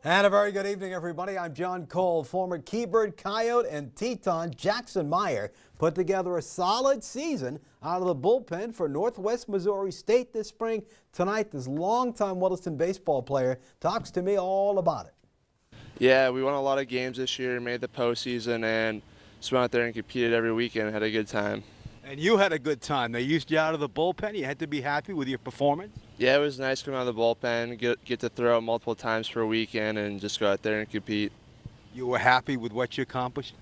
And a very good evening, everybody. I'm John Cole. Former Keybird Coyote and Teton Jackson Meyer put together a solid season out of the bullpen for Northwest Missouri State this spring. Tonight, this longtime Williston baseball player talks to me all about it. Yeah, we won a lot of games this year, made the postseason, and just went out there and competed every weekend, had a good time. And you had a good time. They used you out of the bullpen. You had to be happy with your performance. Yeah, it was nice coming out of the bullpen, get to throw multiple times per weekend, and just go out there and compete. You were happy with what you accomplished?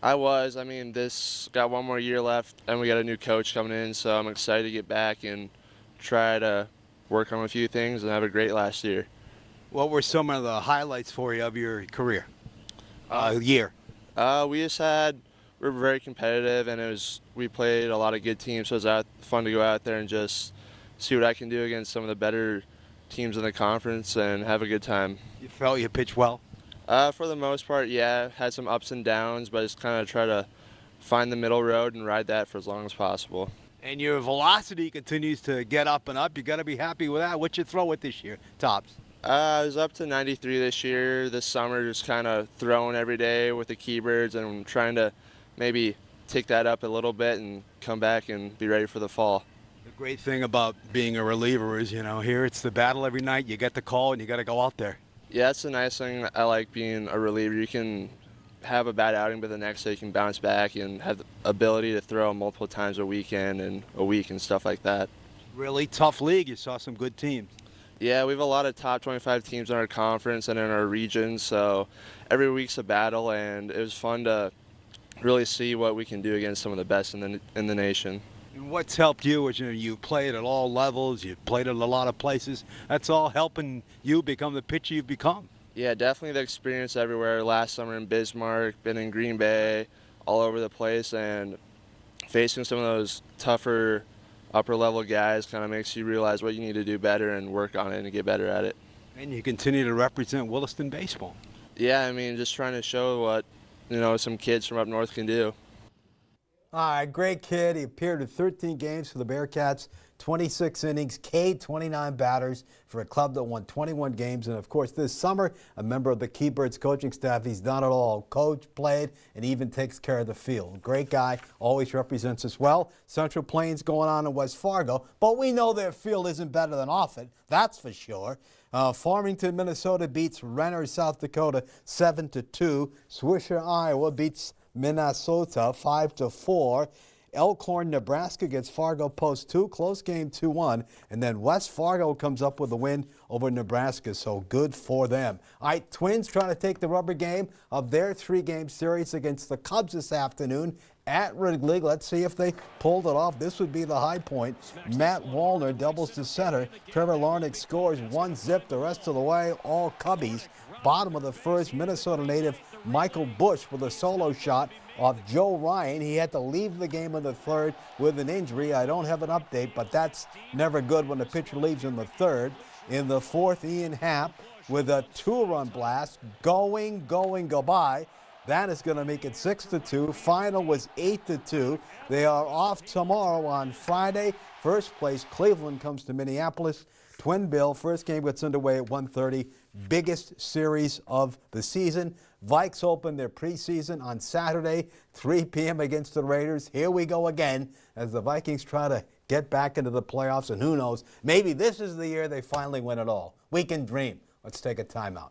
I was. I mean, this got one more year left, and we got a new coach coming in, so I'm excited to get back and try to work on a few things and have a great last year. What were some of the highlights for you of your career, year? We were very competitive, and we played a lot of good teams, so it was fun to go out there and just see what I can do against some of the better teams in the conference and have a good time. You felt you pitched well? For the most part, yeah. Had some ups and downs, but just kind of try to find the middle road and ride that for as long as possible. And your velocity continues to get up and up. You got to be happy with that. What'd you throw it this year, tops? I was up to 93 this year. This summer, just kind of throwing every day with the Keybirds and trying to maybe take that up a little bit and come back and be ready for the fall. The great thing about being a reliever is, here it's the battle every night. You get the call and you got to go out there. Yeah, that's the nice thing. I like being a reliever. You can have a bad outing, but the next day you can bounce back and have the ability to throw multiple times a weekend and a week and stuff like that. Really tough league. You saw some good teams. Yeah, we have a lot of top 25 teams in our conference and in our region, so every week's a battle, and it was fun to really see what we can do against some of the best in the nation. And what's helped you is you played at all levels, you played at a lot of places. That's all helping you become the pitcher you've become. Yeah, definitely the experience everywhere. Last summer in Bismarck, been in Green Bay, all over the place, and facing some of those tougher upper-level guys kind of makes you realize what you need to do better and work on it and get better at it. And you continue to represent Williston baseball. Yeah, I mean, just trying to show what some kids from up north can do. All right, great kid. He appeared in 13 games for the Bearcats, 26 innings, K 29 batters for a club that won 21 games. And, of course, this summer, a member of the Keybirds coaching staff. He's done it all. Coach, played, and even takes care of the field. Great guy, always represents us well. Central Plains going on in West Fargo, but we know their field isn't better than Offutt, that's for sure. Farmington, Minnesota beats Renner, South Dakota 7-2. Swisher, Iowa beats Minnesota 5-4. Elkhorn, Nebraska gets Fargo Post 2. Close game 2-1. And then West Fargo comes up with a win over Nebraska, so good for them. All right, Twins trying to take the rubber game of their 3-game series against the Cubs this afternoon at Wrigley. Let's see if they pulled it off. This would be the high point. Matt Wallner doubles to center. Trevor Larnick scores 1-zip the rest of the way. All Cubbies. Bottom of the first, Minnesota native Michael Bush with a solo shot off Joe Ryan. He had to leave the game in the third with an injury. I don't have an update, but that's never good when the pitcher leaves in the third. In the fourth, Ian Happ with a 2-run blast. Goodbye. That is going to make it 6-2. Final was 8-2. They are off tomorrow on Friday. First place, Cleveland comes to Minneapolis. Twin Bill, first game gets underway at 1:30. Biggest series of the season. Vikes open their preseason on Saturday, 3 p.m. against the Raiders. Here we go again as the Vikings try to get back into the playoffs. And who knows, maybe this is the year they finally win it all. We can dream. Let's take a timeout.